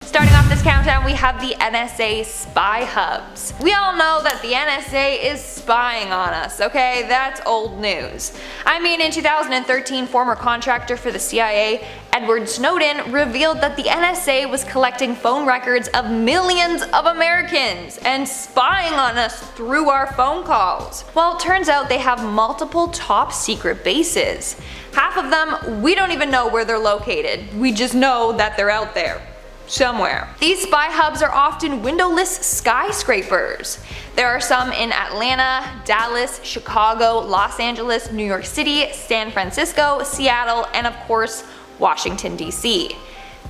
Starting off this countdown, we have the NSA spy hubs. We all know that the NSA is spying on us, okay? That's old news. I mean, in 2013, former contractor for the CIA, Edward Snowden, revealed that the NSA was collecting phone records of millions of Americans and spying on us through our phone calls. Well, it turns out they have multiple top secret bases. Half of them, we don't even know where they're located. We just know that they're out there. Somewhere. These spy hubs are often windowless skyscrapers. There are some in Atlanta, Dallas, Chicago, Los Angeles, New York City, San Francisco, Seattle, and of course, Washington, D.C.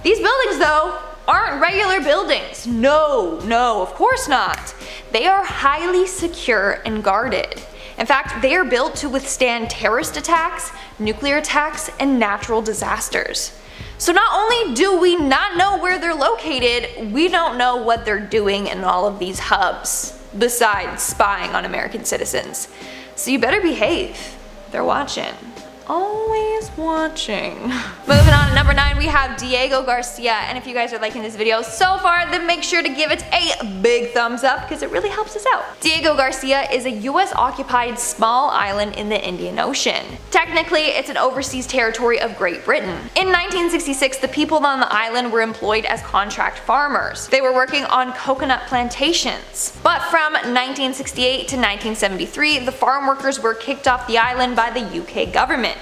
These buildings, though, aren't regular buildings. No, of course not. They are highly secure and guarded. In fact, they are built to withstand terrorist attacks, nuclear attacks, and natural disasters. So not only do we not know where they're located, we don't know what they're doing in all of these hubs, besides spying on American citizens. So you better behave. They're watching. Always watching. Moving on to number 9, we have Diego Garcia, and if you guys are liking this video so far, then make sure to give it a big thumbs up because it really helps us out. Diego Garcia is a US occupied small island in the Indian Ocean. Technically, it's an overseas territory of Great Britain. In 1966, the people on the island were employed as contract farmers. They were working on coconut plantations. But from 1968 to 1973, the farm workers were kicked off the island by the UK government,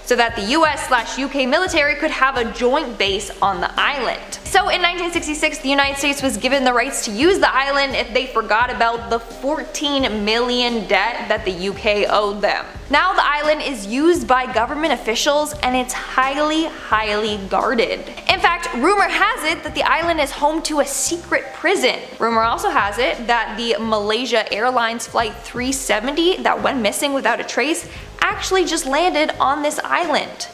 so that the US/UK military could have a joint base on the island. So in 1966, the United States was given the rights to use the island if they forgot about the $14 million debt that the UK owed them. Now the island is used by government officials and it's highly guarded. In fact, rumor has it that the island is home to a secret prison. Rumor also has it that the Malaysia Airlines Flight 370 that went missing without a trace actually just landed on this island.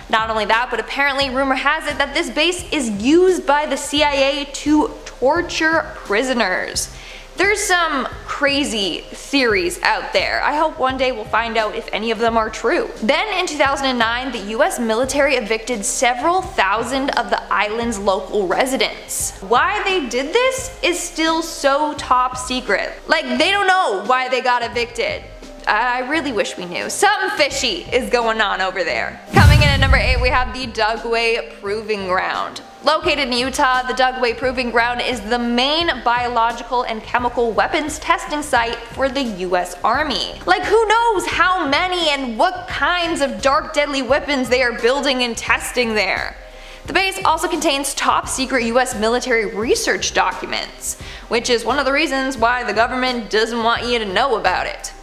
Not only that, but apparently rumor has it that this base is used by the CIA to torture prisoners. There's some crazy theories out there. I hope one day we'll find out if any of them are true. Then in 2009, the US military evicted several thousand of the island's local residents. Why they did this is still so top secret. Like, they don't know why they got evicted. I really wish we knew. Something fishy is going on over there. Coming in at number 8, we have the Dugway Proving Ground. Located in Utah, the Dugway Proving Ground is the main biological and chemical weapons testing site for the US Army. Like, who knows how many and what kinds of dark deadly weapons they are building and testing there. The base also contains top secret US military research documents, which is one of the reasons why the government doesn't want you to know about it.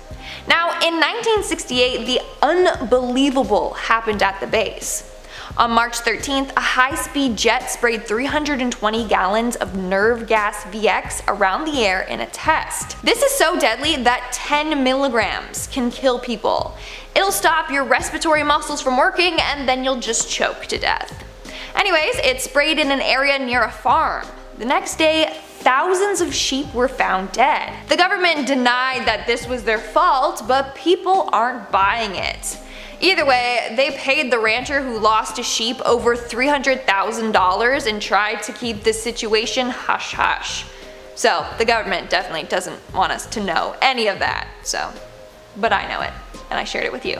Now, in 1968, the unbelievable happened at the base. On March 13th, a high-speed jet sprayed 320 gallons of nerve gas VX around the air in a test. This is so deadly that 10 milligrams can kill people. It'll stop your respiratory muscles from working and then you'll just choke to death. Anyways, it sprayed in an area near a farm. The next day, thousands of sheep were found dead. The government denied that this was their fault, but people aren't buying it. Either way, they paid the rancher who lost a sheep over $300,000 and tried to keep this situation hush-hush. So the government definitely doesn't want us to know any of that, but I know it, and I shared it with you.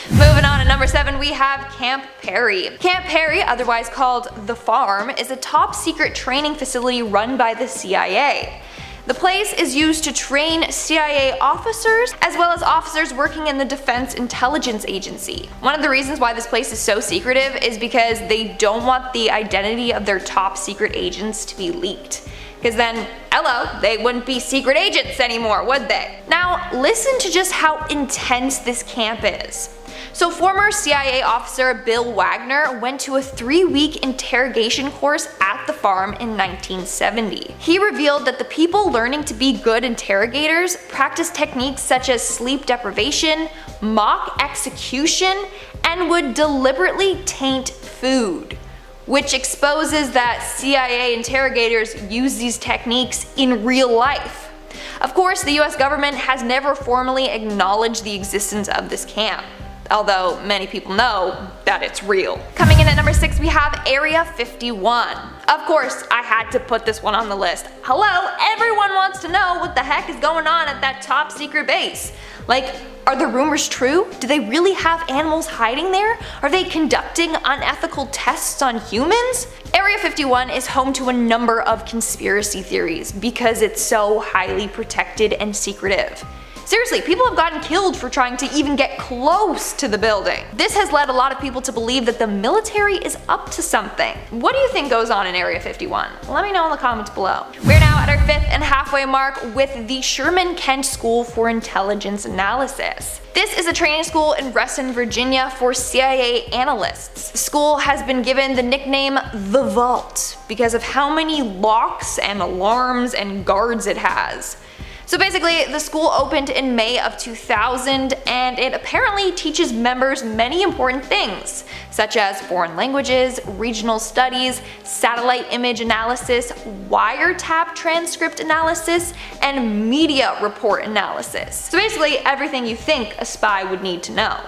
Moving on to number 7, we have Camp Perry. Camp Perry, otherwise called The Farm, is a top secret training facility run by the CIA. The place is used to train CIA officers as well as officers working in the Defense Intelligence Agency. One of the reasons why this place is so secretive is because they don't want the identity of their top secret agents to be leaked. Because then, hello, they wouldn't be secret agents anymore, would they? Now, listen to just how intense this camp is. So former CIA officer Bill Wagner went to a 3-week interrogation course at the farm in 1970. He revealed that the people learning to be good interrogators practiced techniques such as sleep deprivation, mock execution, and would deliberately taint food, which exposes that CIA interrogators use these techniques in real life. Of course, the US government has never formally acknowledged the existence of this camp. although many people know that it's real. Coming in at number 6, we have Area 51. Of course, I had to put this one on the list. Hello, everyone wants to know what the heck is going on at that top secret base. Like, are the rumors true? Do they really have animals hiding there? Are they conducting unethical tests on humans? Area 51 is home to a number of conspiracy theories because it's so highly protected and secretive. Seriously, people have gotten killed for trying to even get close to the building. This has led a lot of people to believe that the military is up to something. What do you think goes on in Area 51? Let me know in the comments below. We're now at our 5th and halfway mark with the Sherman Kent School for Intelligence Analysis. This is a training school in Reston, Virginia for CIA analysts. The school has been given the nickname The Vault because of how many locks and alarms and guards it has. So basically, the school opened in May of 2000 and it apparently teaches members many important things, such as foreign languages, regional studies, satellite image analysis, wiretap transcript analysis, and media report analysis. So basically everything you think a spy would need to know.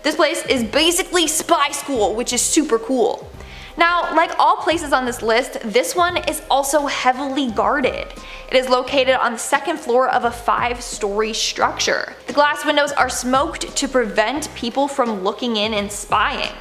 This place is basically spy school, which is super cool. Now, like all places on this list, this one is also heavily guarded. It is located on the 2nd floor of a 5-story structure. The glass windows are smoked to prevent people from looking in and spying.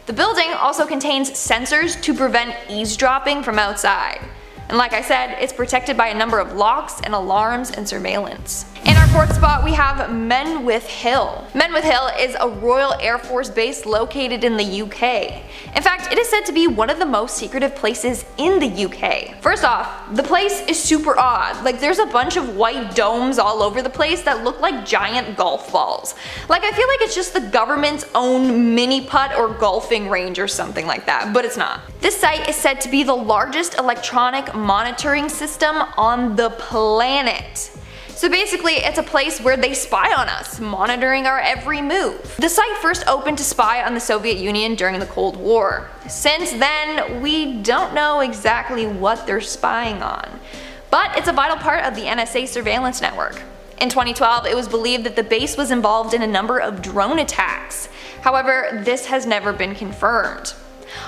The building also contains sensors to prevent eavesdropping from outside. And like I said, it's protected by a number of locks and alarms and surveillance. In our 4th spot, we have Menwith Hill. Menwith Hill is a Royal Air Force base located in the UK. In fact, it is said to be one of the most secretive places in the UK. First off, the place is super odd. Like, there's a bunch of white domes all over the place that look like giant golf balls. Like, I feel like it's just the government's own mini putt or golfing range or something like that, but it's not. This site is said to be the largest electronic monitoring system on the planet. So basically, it's a place where they spy on us, monitoring our every move. The site first opened to spy on the Soviet Union during the Cold War. Since then, we don't know exactly what they're spying on. But it's a vital part of the NSA surveillance network. In 2012, it was believed that the base was involved in a number of drone attacks. However, this has never been confirmed.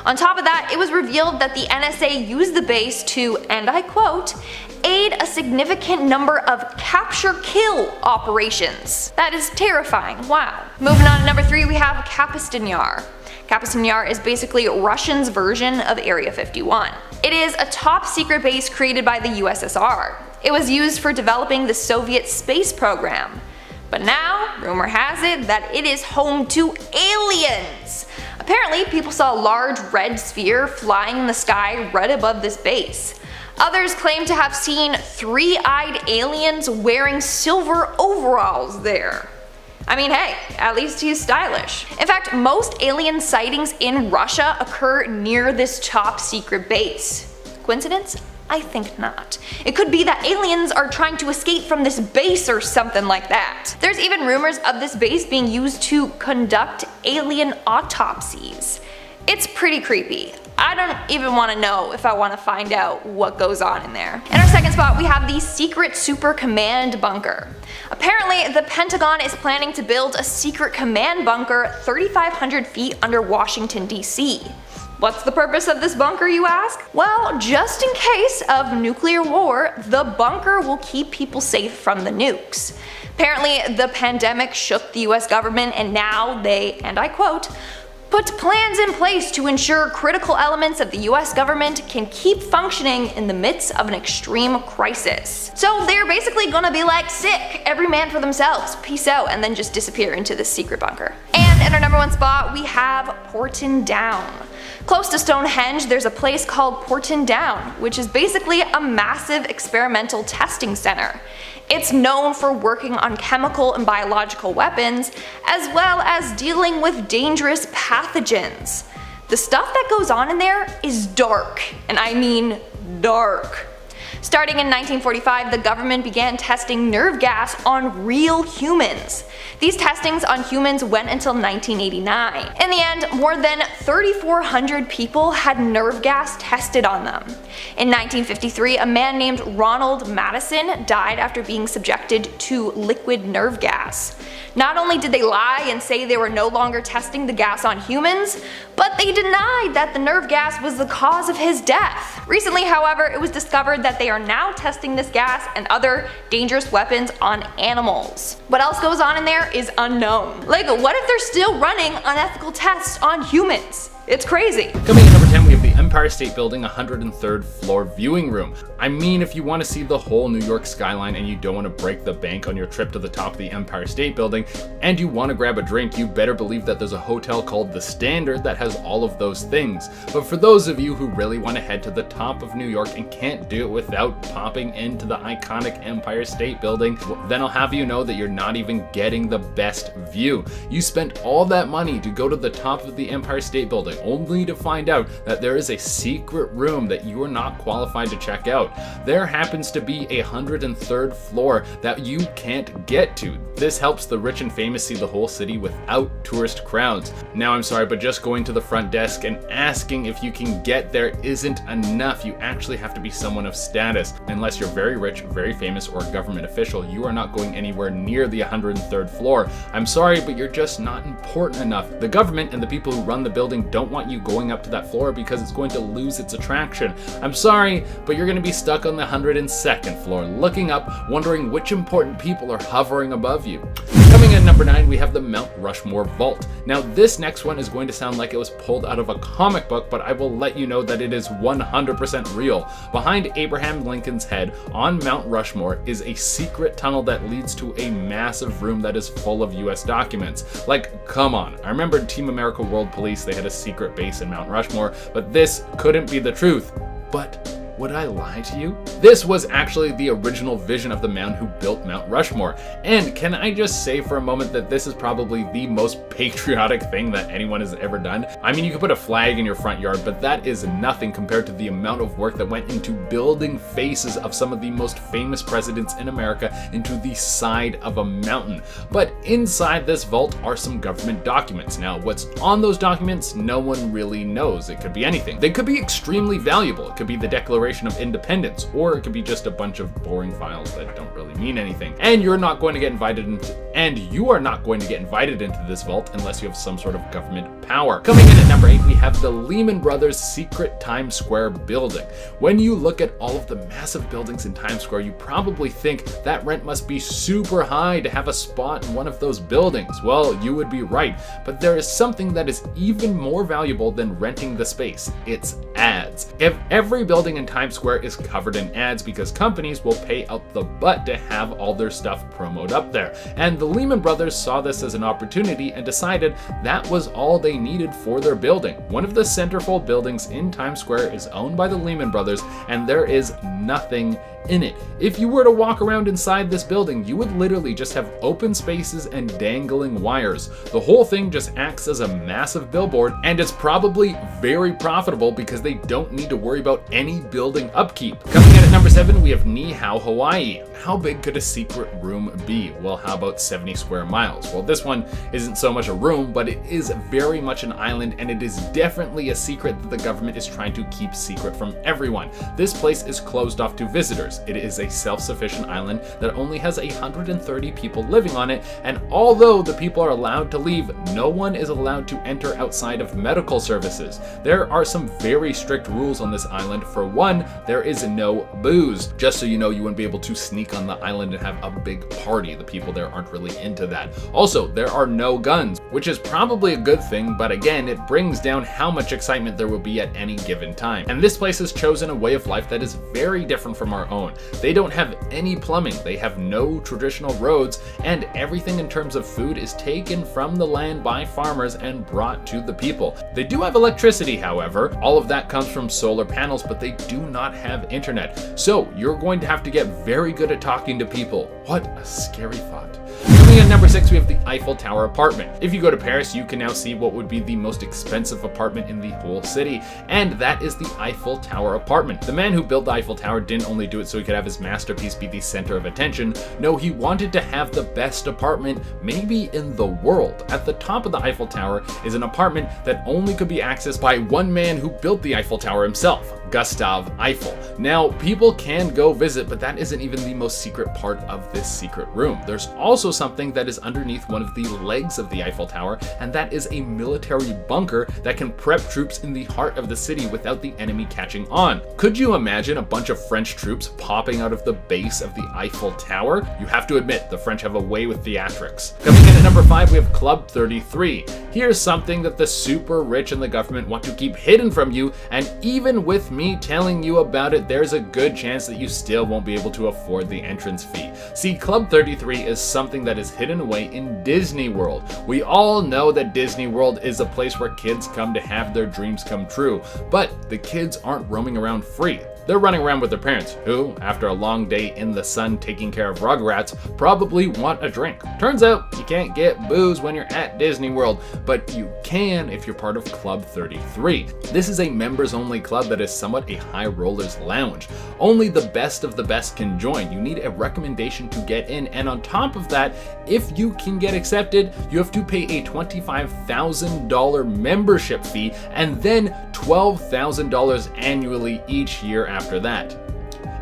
On top of that, it was revealed that the NSA used the base to, and I quote, aid a significant number of capture-kill operations. That is terrifying, wow. Moving on to number 3, we have Kapustin Yar. Kapustin Yar is basically Russians' version of Area 51. It is a top secret base created by the USSR. It was used for developing the Soviet space program. But now, rumor has it that it is home to aliens. Apparently, people saw a large red sphere flying in the sky right above this base. Others claim to have seen 3-eyed aliens wearing silver overalls there. I mean, hey, at least he's stylish. In fact, most alien sightings in Russia occur near this top secret base. Coincidence? I think not. It could be that aliens are trying to escape from this base or something like that. There's even rumors of this base being used to conduct alien autopsies. It's pretty creepy. I don't even want to know if I want to find out what goes on in there. In our 2nd spot, we have the secret super command bunker. Apparently, the Pentagon is planning to build a secret command bunker 3,500 feet under Washington, D.C. What's the purpose of this bunker, you ask? Well, just in case of nuclear war, the bunker will keep people safe from the nukes. Apparently, the pandemic shook the US government and now they, and I quote, put plans in place to ensure critical elements of the US government can keep functioning in the midst of an extreme crisis. So they're basically gonna be like, sick, every man for themselves, peace out, and then just disappear into this secret bunker. And in our number 1 spot, we have Porton Down. Close to Stonehenge, there's a place called Porton Down, which is basically a massive experimental testing center. It's known for working on chemical and biological weapons, as well as dealing with dangerous pathogens. The stuff that goes on in there is dark, and I mean dark. Starting in 1945, the government began testing nerve gas on real humans. These testings on humans went until 1989. In the end, more than 3,400 people had nerve gas tested on them. In 1953, a man named Ronald Madison died after being subjected to liquid nerve gas. Not only did they lie and say they were no longer testing the gas on humans, but they denied that the nerve gas was the cause of his death. Recently, however, it was discovered that they are now testing this gas and other dangerous weapons on animals. What else goes on in there is unknown. Like, what if they're still running unethical tests on humans? It's crazy. Coming in number 10, we have the Empire State Building 103rd floor viewing room. I mean, if you want to see the whole New York skyline and you don't want to break the bank on your trip to the top of the Empire State Building, and you want to grab a drink, you better believe that there's a hotel called The Standard that has all of those things. But for those of you who really want to head to the top of New York and can't do it without popping into the iconic Empire State Building, then I'll have you know that you're not even getting the best view. You spent all that money to go to the top of the Empire State Building, only to find out that there is a secret room that you are not qualified to check out. There happens to be a 103rd floor that you can't get to. This helps the rich and famous see the whole city without tourist crowds. Now I'm sorry, but just going to the front desk and asking if you can get there isn't enough. You actually have to be someone of status. Unless you're very rich, very famous, or a government official, you are not going anywhere near the 103rd floor. I'm sorry, but you're just not important enough. The government and the people who run the building don't want you going up to that floor because it's going to lose its attraction. I'm sorry, but you're going to be stuck on the 102nd floor, looking up, wondering which important people are hovering above you. Coming in at number 9, we have the Mount Rushmore Vault. Now this next one is going to sound like it was pulled out of a comic book, but I will let you know that it is 100% real. Behind Abraham Lincoln's head on Mount Rushmore is a secret tunnel that leads to a massive room that is full of US documents. Like, come on. I remember Team America World Police, they had a secret base in Mount Rushmore, but this couldn't be the truth. But would I lie to you? This was actually the original vision of the man who built Mount Rushmore. And can I just say for a moment that this is probably the most patriotic thing that anyone has ever done? I mean, you could put a flag in your front yard, but that is nothing compared to the amount of work that went into building faces of some of the most famous presidents in America into the side of a mountain. But inside this vault are some government documents. Now, what's on those documents, no one really knows. It could be anything. They could be extremely valuable. It could be the Declaration of Independence, or it could be just a bunch of boring files that don't really mean anything. And you are not going to get invited into this vault unless you have some sort of government power. Coming in at number 8, we have the Lehman Brothers secret Times Square building. When you look at all of the massive buildings in Times Square, you probably think that rent must be super high to have a spot in one of those buildings. Well, you would be right, but there is something that is even more valuable than renting the space. It's ads. If every building in Times Square is covered in ads because companies will pay out the butt to have all their stuff promoted up there. And the Lehman Brothers saw this as an opportunity and decided that was all they needed for their building. One of the centerfold buildings in Times Square is owned by the Lehman Brothers, and there is nothing in it. If you were to walk around inside this building, you would literally just have open spaces and dangling wires. The whole thing just acts as a massive billboard, and it's probably very profitable because they don't need to worry about any building upkeep. Coming in at number 7, we have Niihau, Hawaii. How big could a secret room be? Well, how about 70 square miles? Well, this one isn't so much a room, but it is very much an island, and it is definitely a secret that the government is trying to keep secret from everyone. This place is closed off to visitors. It is a self-sufficient island that only has 130 people living on it, and although the people are allowed to leave, no one is allowed to enter outside of medical services. There are some very strict rules on this island. For one, there is no booze. Just so you know, you wouldn't be able to sneak on the island and have a big party. The people there aren't really into that. Also, there are no guns, which is probably a good thing, but again, it brings down how much excitement there will be at any given time. And this place has chosen a way of life that is very different from our own. They don't have any plumbing, they have no traditional roads, and everything in terms of food is taken from the land by farmers and brought to the people. They do have electricity, however. All of that comes from solar panels, but they do not have internet. So you're going to have to get very good at talking to people. What a scary thought. Coming Coming in at number 6, we have the Eiffel Tower apartment. If you go to Paris, you can now see what would be the most expensive apartment in the whole city, and that is the Eiffel Tower apartment. The man who built the Eiffel Tower didn't only do it so he could have his masterpiece be the center of attention. No, he wanted to have the best apartment maybe in the world. At the top of the Eiffel Tower is an apartment that only could be accessed by one man who built the Eiffel Tower himself, Gustave Eiffel. Now, people can go visit, but that isn't even the most secret part of this secret room. There's also something that is underneath one of the legs of the Eiffel Tower, and that is a military bunker that can prep troops in the heart of the city without the enemy catching on. Could you imagine a bunch of French troops popping out of the base of the Eiffel Tower? You have to admit, the French have a way with theatrics. Coming in at number 5, we have Club 33. Here's something that the super rich and the government want to keep hidden from you, and even with me telling you about it, there's a good chance that you still won't be able to afford the entrance fee. See, Club 33 is something that is hidden away in Disney World. We all know that Disney World is a place where kids come to have their dreams come true, but the kids aren't roaming around free. They're running around with their parents, who, after a long day in the sun taking care of Rugrats, probably want a drink. Turns out, you can't get booze when you're at Disney World, but you can if you're part of Club 33. This is a members-only club that is somewhat a high rollers lounge. Only the best of the best can join. You need a recommendation to get in, and on top of that, if you can get accepted, you have to pay a $25,000 membership fee and then $12,000 annually each year after that.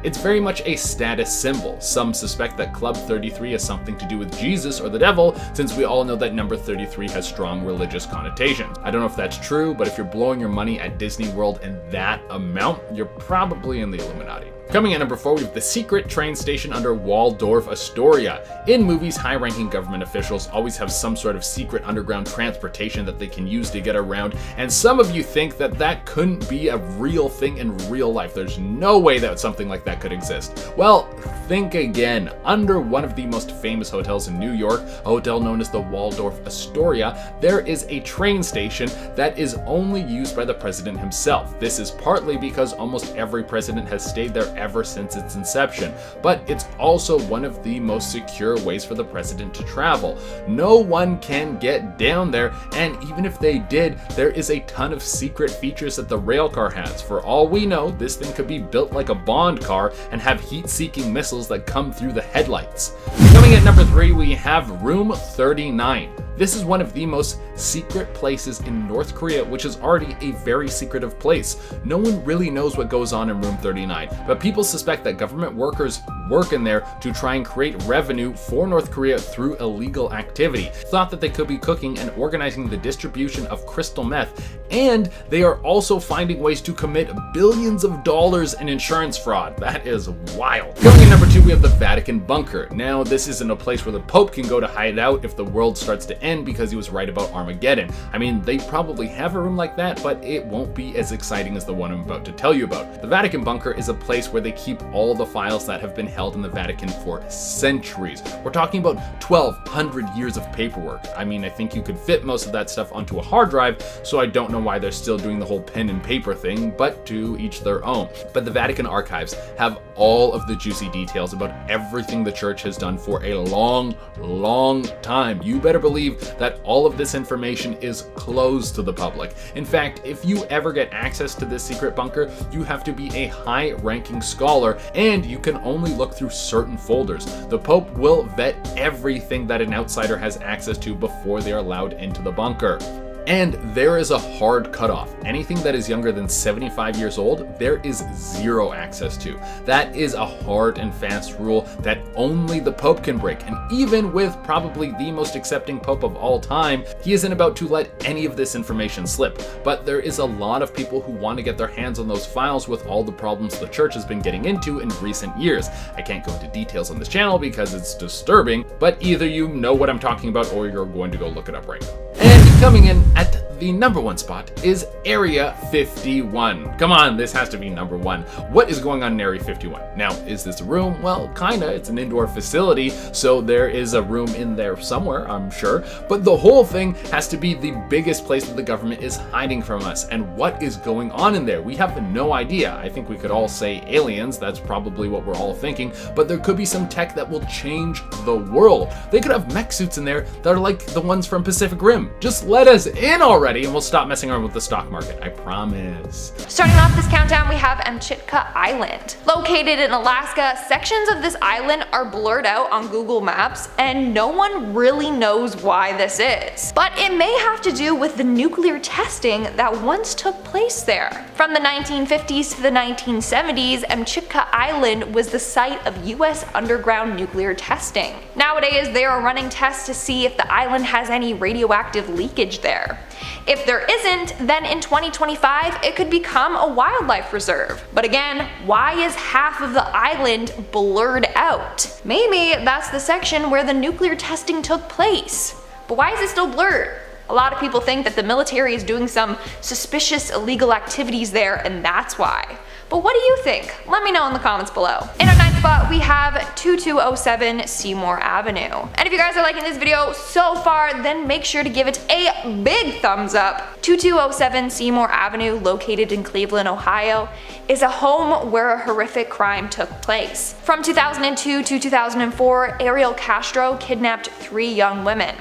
It's very much a status symbol. Some suspect that Club 33 has something to do with Jesus or the devil, since we all know that number 33 has strong religious connotations. I don't know if that's true, but if you're blowing your money at Disney World in that amount, you're probably in the Illuminati. Coming at number 4, we have the secret train station under Waldorf Astoria. In movies, high-ranking government officials always have some sort of secret underground transportation that they can use to get around, and some of you think that that couldn't be a real thing in real life. There's no way that something like that could exist. Well, think again. Under one of the most famous hotels in New York, a hotel known as the Waldorf Astoria, there is a train station that is only used by the president himself. This is partly because almost every president has stayed there ever since its inception, but it's also one of the most secure ways for the president to travel. No one can get down there, and even if they did, there is a ton of secret features that the rail car has. For all we know, this thing could be built like a Bond car and have heat-seeking missiles that come through the headlights. Coming at number 3, we have Room 39. This is one of the most secret places in North Korea, which is already a very secretive place. No one really knows what goes on in Room 39, but people suspect that government workers work in there to try and create revenue for North Korea through illegal activity. Thought that they could be cooking and organizing the distribution of crystal meth, and they are also finding ways to commit billions of dollars in insurance fraud. That is wild. Coming in number 2, we have the Vatican bunker. Now, this isn't a place where the Pope can go to hide out if the world starts to end because he was right about Armageddon. I mean, they probably have a room like that, but it won't be as exciting as the one I'm about to tell you about. The Vatican bunker is a place where they keep all the files that have been held in the Vatican for centuries. We're talking about 1,200 years of paperwork. I mean, I think you could fit most of that stuff onto a hard drive, so I don't know why they're still doing the whole pen and paper thing, but to each their own. But the Vatican archives have all of the juicy details about everything the church has done for a long, long time. You better believe that all of this information is closed to the public. In fact, if you ever get access to this secret bunker, you have to be a high-ranking scholar, and you can only look through certain folders. The Pope will vet everything that an outsider has access to before they are allowed into the bunker. And there is a hard cutoff. Anything that is younger than 75 years old, there is zero access to. That is a hard and fast rule that only the Pope can break. And even with probably the most accepting Pope of all time, he isn't about to let any of this information slip. But there is a lot of people who want to get their hands on those files with all the problems the church has been getting into in recent years. I can't go into details on this channel because it's disturbing, but either you know what I'm talking about or you're going to go look it up right now. And coming in at the number 1 spot is Area 51. Come on, this has to be number 1. What is going on in Area 51? Now, is this a room? Well, kinda. It's an indoor facility, so there is a room in there somewhere, I'm sure. But the whole thing has to be the biggest place that the government is hiding from us. And what is going on in there? We have no idea. I think we could all say aliens. That's probably what we're all thinking. But there could be some tech that will change the world. They could have mech suits in there that are like the ones from Pacific Rim. Just let us in already and we'll stop messing around with the stock market. I promise. Starting off this countdown, we have Amchitka Island. Located in Alaska, sections of this island are blurred out on Google Maps and no one really knows why this is. But it may have to do with the nuclear testing that once took place there. From the 1950s to the 1970s, Amchitka Island was the site of US underground nuclear testing. Nowadays, they are running tests to see if the island has any radioactive leakage there. If there isn't, then in 2025 it could become a wildlife reserve. But again, why is half of the island blurred out? Maybe that's the section where the nuclear testing took place. But why is it still blurred? A lot of people think that the military is doing some suspicious illegal activities there and that's why. But what do you think? Let me know in the comments below. In our 9th spot, we have 2207 Seymour Avenue. And if you guys are liking this video so far, then make sure to give it a big thumbs up. 2207 Seymour Avenue, located in Cleveland, Ohio, is a home where a horrific crime took place. From 2002 to 2004, Ariel Castro kidnapped 3 young women.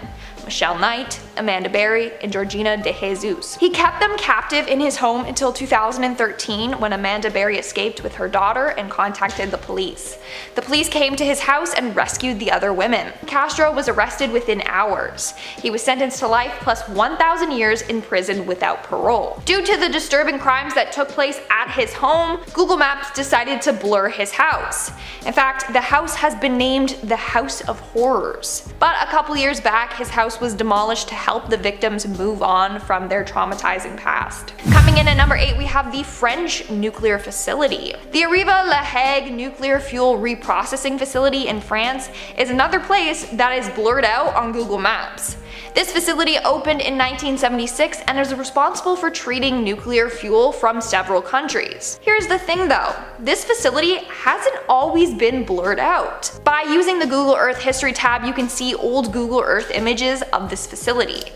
Michelle Knight, Amanda Berry, and Georgina De Jesus. He kept them captive in his home until 2013 when Amanda Berry escaped with her daughter and contacted the police. The police came to his house and rescued the other women. Castro was arrested within hours. He was sentenced to life plus 1,000 years in prison without parole. Due to the disturbing crimes that took place at his home, Google Maps decided to blur his house. In fact, the house has been named the House of Horrors. But a couple years back, his house was demolished to help the victims move on from their traumatizing past. Coming in at number 8, we have the French nuclear facility. The Arriva-La Hague nuclear fuel reprocessing facility in France is another place that is blurred out on Google Maps. This facility opened in 1976 and is responsible for treating nuclear fuel from several countries. Here's the thing though, this facility hasn't always been blurred out. By using the Google Earth History tab, you can see old Google Earth images of this facility.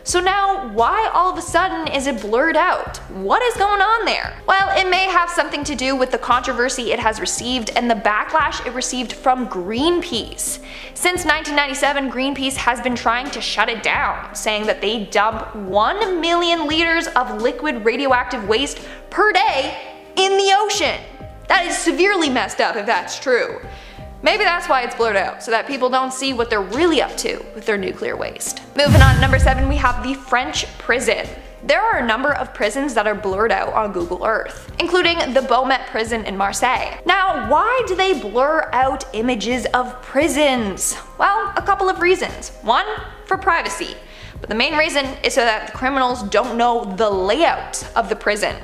So now, why all of a sudden is it blurred out? What is going on there? Well, it may have something to do with the controversy it has received and the backlash it received from Greenpeace. Since 1997, Greenpeace has been trying to shut it down, saying that they dump 1 million liters of liquid radioactive waste per day in the ocean. That is severely messed up if that's true. Maybe that's why it's blurred out, so that people don't see what they're really up to with their nuclear waste. Moving on to number 7, we have the French prison. There are a number of prisons that are blurred out on Google Earth, including the Beaumet prison in Marseille. Now, why do they blur out images of prisons? Well, a couple of reasons. One, for privacy. But the main reason is so that the criminals don't know the layout of the prison.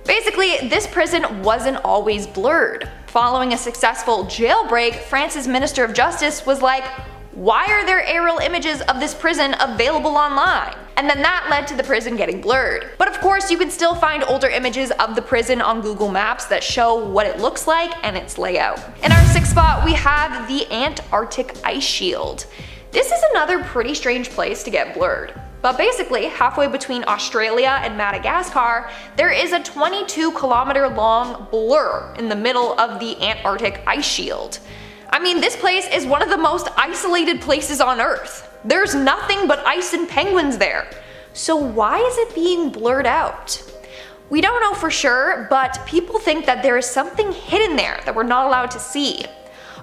Basically, this prison wasn't always blurred. Following a successful jailbreak, France's Minister of Justice was like, why are there aerial images of this prison available online? And then that led to the prison getting blurred. But of course, you can still find older images of the prison on Google Maps that show what it looks like and its layout. In our 6th spot, we have the Antarctic Ice Shield. This is another pretty strange place to get blurred. But basically, halfway between Australia and Madagascar, there is a 22-kilometer long blur in the middle of the Antarctic Ice Shield. I mean, this place is one of the most isolated places on Earth. There's nothing but ice and penguins there. So why is it being blurred out? We don't know for sure, but people think that there is something hidden there that we're not allowed to see.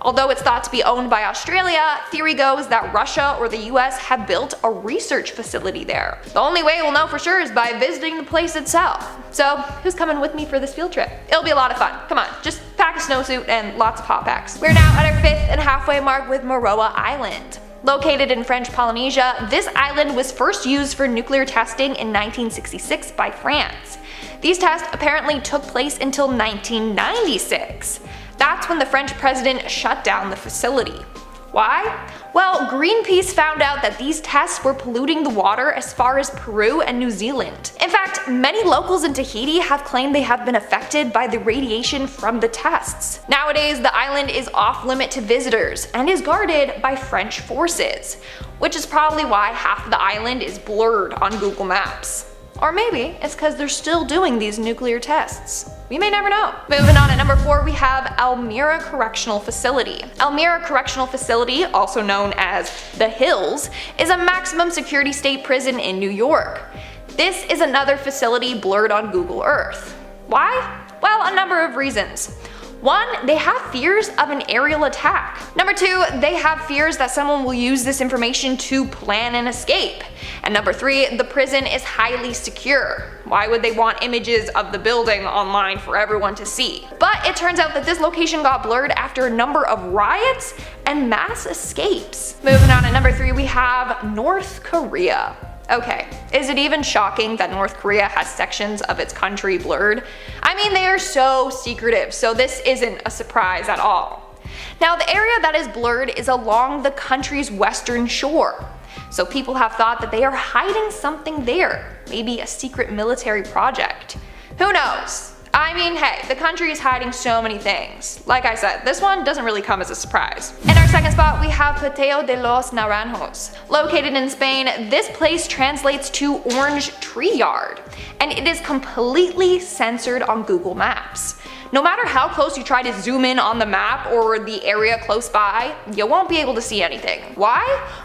Although it's thought to be owned by Australia, theory goes that Russia or the US have built a research facility there. The only way we'll know for sure is by visiting the place itself. So who's coming with me for this field trip? It'll be a lot of fun. Come on, just pack a snowsuit and lots of hot packs. We're now at our 5th and halfway mark with Mururoa Island. Located in French Polynesia, this island was first used for nuclear testing in 1966 by France. These tests apparently took place until 1996. That's when the French president shut down the facility. Why? Well, Greenpeace found out that these tests were polluting the water as far as Peru and New Zealand. In fact, many locals in Tahiti have claimed they have been affected by the radiation from the tests. Nowadays, the island is off limit to visitors and is guarded by French forces, which is probably why half of the island is blurred on Google Maps. Or maybe it's because they're still doing these nuclear tests. We may never know. Moving on at number 4, we have Elmira Correctional Facility. Elmira Correctional Facility, also known as The Hills, is a maximum security state prison in New York. This is another facility blurred on Google Earth. Why? Well, a number of reasons. 1, they have fears of an aerial attack. Number 2, they have fears that someone will use this information to plan an escape. And number 3, the prison is highly secure. Why would they want images of the building online for everyone to see? But it turns out that this location got blurred after a number of riots and mass escapes. Moving on at number 3, we have North Korea. Okay, is it even shocking that North Korea has sections of its country blurred? I mean, they are so secretive, so this isn't a surprise at all. Now, the area that is blurred is along the country's western shore. So people have thought that they are hiding something there, maybe a secret military project. Who knows? I mean, hey, the country is hiding so many things. Like I said, this one doesn't really come as a surprise. In our second spot, we have Pateo de los Naranjos. Located in Spain, this place translates to orange tree yard, and it is completely censored on Google Maps. No matter how close you try to zoom in on the map or the area close by, you won't be able to see anything. Why?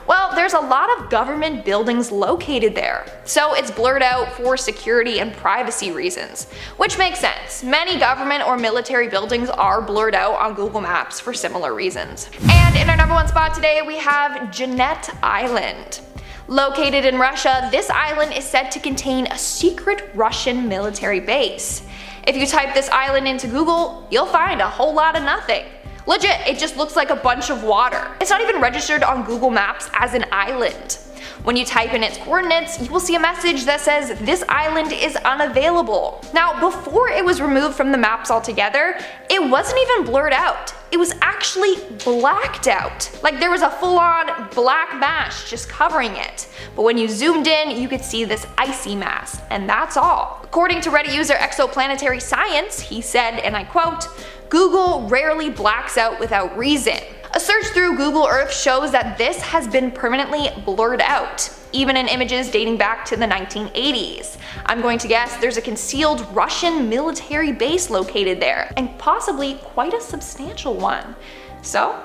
Well, there's a lot of government buildings located there, so it's blurred out for security and privacy reasons, which makes sense. Many government or military buildings are blurred out on Google Maps for similar reasons. And in our number 1 spot today, we have Jeanette Island. Located in Russia, this island is said to contain a secret Russian military base. If you type this island into Google, you'll find a whole lot of nothing. Legit, it just looks like a bunch of water. It's not even registered on Google Maps as an island. When you type in its coordinates, you will see a message that says this island is unavailable. Now, before it was removed from the maps altogether, it wasn't even blurred out. It was actually blacked out. Like there was a full-on black mass just covering it. But when you zoomed in, you could see this icy mass, and that's all. According to Reddit user Exoplanetary Science, he said, and I quote, "Google rarely blacks out without reason. A search through Google Earth shows that this has been permanently blurred out, even in images dating back to the 1980s. I'm going to guess there's a concealed Russian military base located there, and possibly quite a substantial one. So,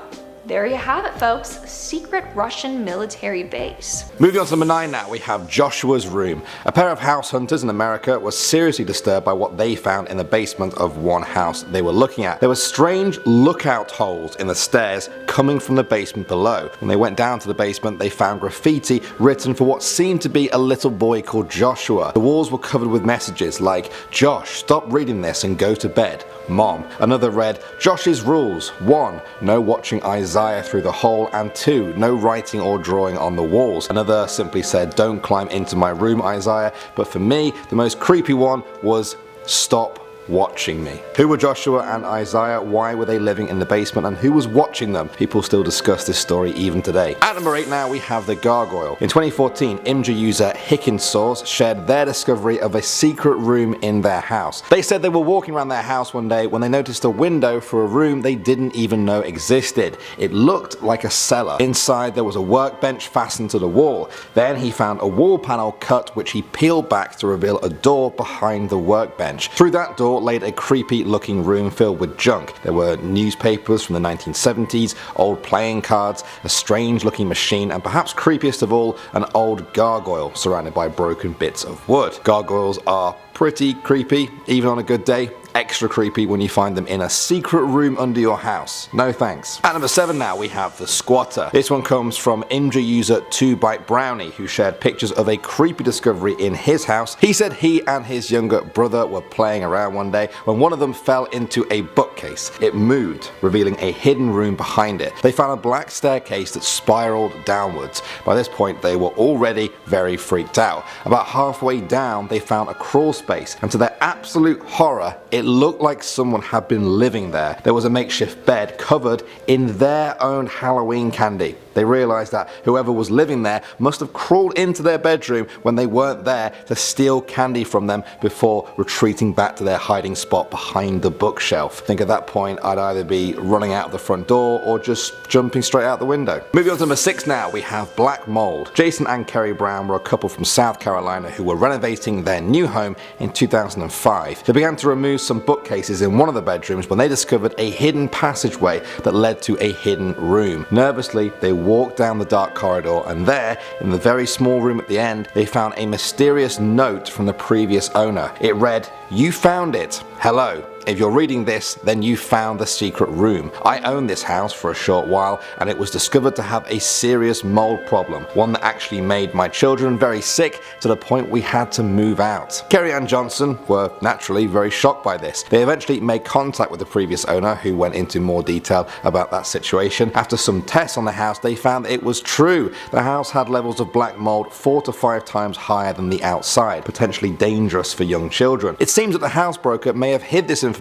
there you have it, folks, a secret Russian military base." Moving on to number 9 now, we have Joshua's room. A pair of house hunters in America were seriously disturbed by what they found in the basement of one house they were looking at. There were strange lookout holes in the stairs coming from the basement below. When they went down to the basement, they found graffiti written for what seemed to be a little boy called Joshua. The walls were covered with messages like, "Josh, stop reading this and go to bed. Mom." Another read, "Josh's rules. 1. No watching Isaiah through the hole, and 2. No writing or drawing on the walls." Another simply said, "Don't climb into my room, Isaiah." But for me, the most creepy one was, "Stop watching me." Who were Joshua and Isaiah? Why were they living in the basement, and who was watching them? People still discuss this story even today. At number 8 now, we have the Gargoyle. In 2014, Imgur user Hickensource shared their discovery of a secret room in their house. They said they were walking around their house one day when they noticed a window for a room they didn't even know existed. It looked like a cellar. Inside there was a workbench fastened to the wall. Then he found a wall panel cut, which he peeled back to reveal a door behind the workbench. Through that door laid a creepy looking room filled with junk. There were newspapers from the 1970s, old playing cards, a strange looking machine, and perhaps creepiest of all, an old gargoyle surrounded by broken bits of wood. Gargoyles are pretty creepy, even on a good day. Extra creepy when you find them in a secret room under your house. No thanks. At number 7 now, we have the Squatter. This one comes from Imgur user 2Bite Brownie, who shared pictures of a creepy discovery in his house. He said he and his younger brother were playing around one day when one of them fell into a bookcase. It moved, revealing a hidden room behind it. They found a black staircase that spiraled downwards. By this point, they were already very freaked out. About halfway down, they found a crawl space, and to their absolute horror, it looked like someone had been living there. There was a makeshift bed covered in their own Halloween candy. They realized that whoever was living there must have crawled into their bedroom when they weren't there to steal candy from them before retreating back to their hiding spot behind the bookshelf. I think at that point I'd either be running out the front door or just jumping straight out the window. Moving on to number 6 now, we have black mold. Jason and Kerry Brown were a couple from South Carolina who were renovating their new home in 2005. They began to remove some bookcases in one of the bedrooms when they discovered a hidden passageway that led to a hidden room. Nervously, they walked down the dark corridor, and there, in the very small room at the end, they found a mysterious note from the previous owner. It read, "You found it. Hello. If you're reading this, then you found the secret room. I owned this house for a short while, and it was discovered to have a serious mold problem, one that actually made my children very sick to the point we had to move out." Kerry and Johnson were naturally very shocked by this. They eventually made contact with the previous owner, who went into more detail about that situation. After some tests on the house, they found it was true. The house had levels of black mold 4 to 5 times higher than the outside, potentially dangerous for young children. It seems that the house broker may have hid this information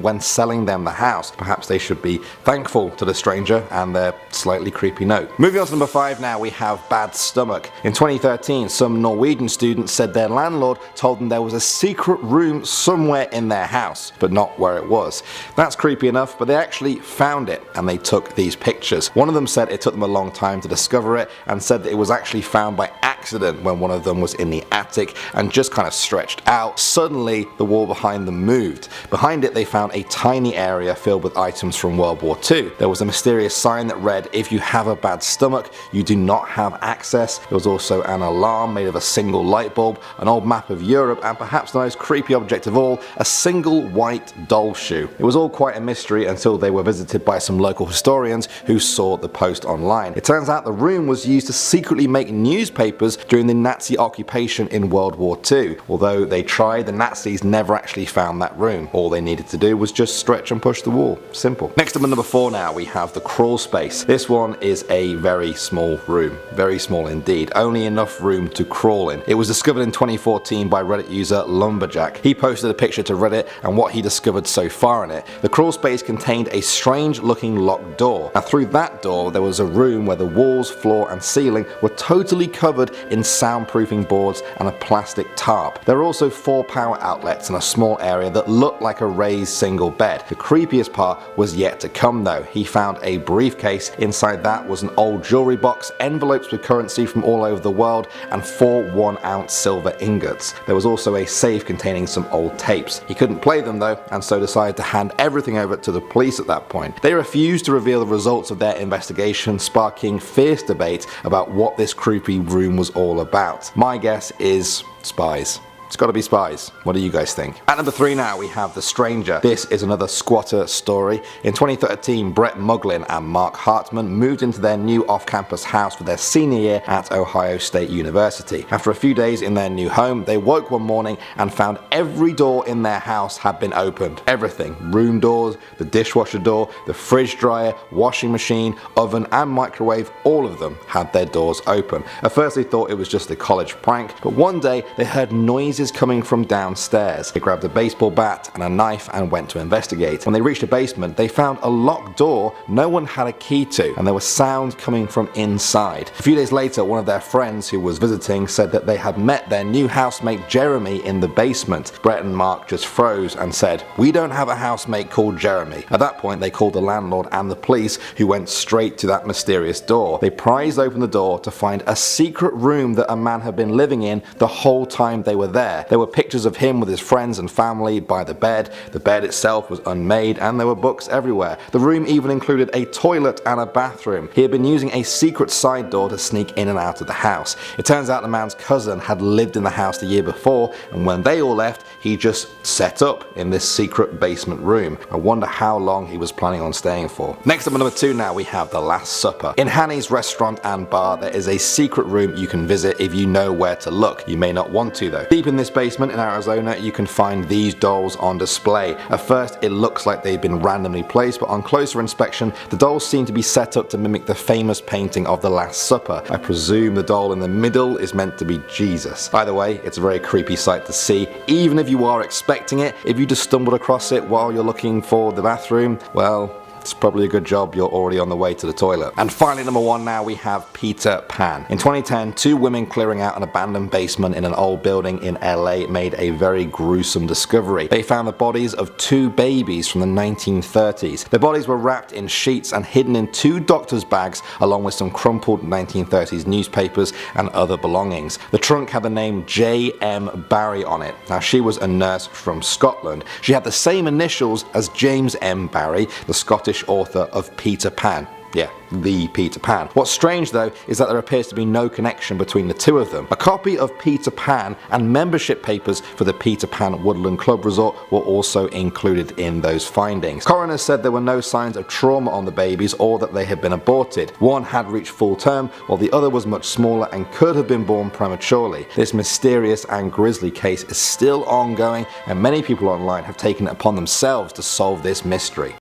when selling them the house. Perhaps they should be thankful to the stranger and their slightly creepy note. Moving on to number 5 now, we have bad stomach. In 2013, some Norwegian students said their landlord told them there was a secret room somewhere in their house, but not where it was. That's creepy enough, but they actually found it and they took these pictures. One of them said it took them a long time to discover it and said that it was actually found by accident when one of them was in the attic and just kind of stretched out. Suddenly, the wall behind them moved. Behind it, they found a tiny area filled with items from World War II. There was a mysterious sign that read, "If you have a bad stomach, you do not have access." There was also an alarm made of a single light bulb, an old map of Europe, and perhaps the most creepy object of all, a single white doll shoe. It was all quite a mystery until they were visited by some local historians who saw the post online. It turns out the room was used to secretly make newspapers during the Nazi occupation in World War II. Although they tried, the Nazis never actually found that room. All they needed to do was just stretch and push the wall. Simple. Next up at number 4 now, we have the Crawlspace. This one is a very small room. Very small indeed. Only enough room to crawl in. It was discovered in 2014 by Reddit user Lumberjack. He posted a picture to Reddit and what he discovered so far in it. The Crawlspace contained a strange looking locked door. Now through that door there was a room where the walls, floor and ceiling were totally covered in soundproofing boards and a plastic tarp. There were also 4 power outlets in a small area that looked like a raised single bed. The creepiest part was yet to come though. He found a briefcase. Inside that was an old jewelry box, envelopes with currency from all over the world, and 4 1-ounce silver ingots. There was also a safe containing some old tapes. He couldn't play them though, and so decided to hand everything over to the police at that point. They refused to reveal the results of their investigation, sparking fierce debate about what this creepy room was all about. My guess is spies. It's gotta be spies. What do you guys think? At number 3 now, we have The Stranger. This is another squatter story. In 2013, Brett Muglin and Mark Hartman moved into their new off-campus house for their senior year at Ohio State University. After a few days in their new home, they woke one morning and found every door in their house had been opened. Everything. Room doors, the dishwasher door, the fridge dryer, washing machine, oven and microwave, all of them had their doors open. At first they thought it was just a college prank, but one day they heard noises coming from downstairs. They grabbed a baseball bat and a knife and went to investigate. When they reached the basement, they found a locked door no one had a key to, and there was sound coming from inside. A few days later, one of their friends who was visiting said that they had met their new housemate Jeremy in the basement. Brett and Mark just froze and said, "We don't have a housemate called Jeremy." At that point, they called the landlord and the police, who went straight to that mysterious door. They prized open the door to find a secret room that a man had been living in the whole time they were there. There were pictures of him with his friends and family by the bed. The bed itself was unmade and there were books everywhere. The room even included a toilet and a bathroom. He had been using a secret side door to sneak in and out of the house. It turns out the man's cousin had lived in the house the year before, and when they all left, he just set up in this secret basement room. I wonder how long he was planning on staying for. Next up at number 2 now, we have The Last Supper. In Hanny's restaurant and bar, there is a secret room you can visit if you know where to look. You may not want to though. Deep in this basement in Arizona, you can find these dolls on display. At first, it looks like they've been randomly placed, but on closer inspection, the dolls seem to be set up to mimic the famous painting of the Last Supper. I presume the doll in the middle is meant to be Jesus. Either way, it's a very creepy sight to see, even if you are expecting it. If you just stumbled across it while you're looking for the bathroom, well, it's probably a good job you're already on the way to the toilet. And finally, number 1 now, we have Peter Pan. In 2010, 2 women clearing out an abandoned basement in an old building in LA made a very gruesome discovery. They found the bodies of 2 babies from the 1930s. The bodies were wrapped in sheets and hidden in 2 doctor's bags, along with some crumpled 1930s newspapers and other belongings. The trunk had the name J.M. Barrie on it. Now, she was a nurse from Scotland. She had the same initials as James M. Barrie, the Scottish author of Peter Pan. Yeah, the Peter Pan. What's strange though is that there appears to be no connection between the 2 of them. A copy of Peter Pan and membership papers for the Peter Pan Woodland Club Resort were also included in those findings. Coroners said there were no signs of trauma on the babies or that they had been aborted. One had reached full term while the other was much smaller and could have been born prematurely. This mysterious and grisly case is still ongoing, and many people online have taken it upon themselves to solve this mystery.